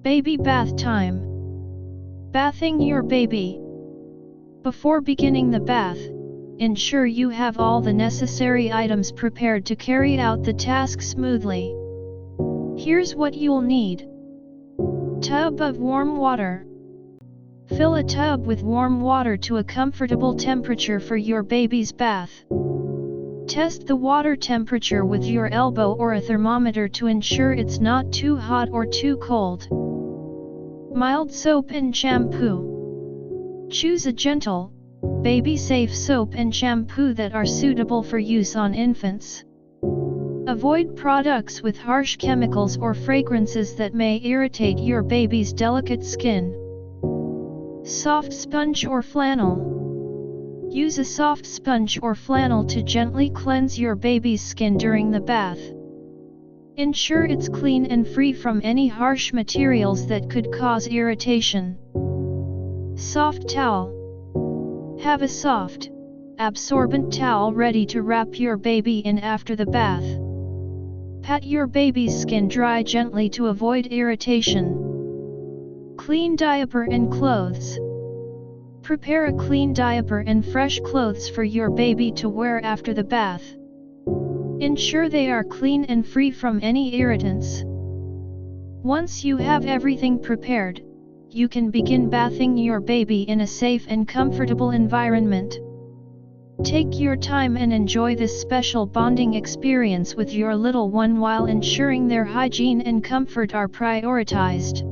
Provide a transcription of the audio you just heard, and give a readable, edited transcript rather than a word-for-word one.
Baby bath time. Bathing your baby. Before beginning the bath, ensure you have all the necessary items prepared to carry out the task smoothly. Here's what you'll need. Tub of warm water. Fill a tub with warm water to a comfortable temperature for your baby's bath. Test the water temperature with your elbow or a thermometer to ensure it's not too hot or too cold. Mild soap and shampoo. Choose a gentle, baby-safe soap and shampoo that are suitable for use on infants. Avoid products with harsh chemicals or fragrances that may irritate your baby's delicate skin. Soft sponge or flannel. Use a soft sponge or flannel to gently cleanse your baby's skin during the bath. Ensure it's clean and free from any harsh materials that could cause irritation. Soft towel. Have a soft, absorbent towel ready to wrap your baby in after the bath. Pat your baby's skin dry gently to avoid irritation. Clean diaper and clothes. Prepare a clean diaper and fresh clothes for your baby to wear after the bath. Ensure they are clean and free from any irritants. Once you have everything prepared, you can begin bathing your baby in a safe and comfortable environment. Take your time and enjoy this special bonding experience with your little one while ensuring their hygiene and comfort are prioritized.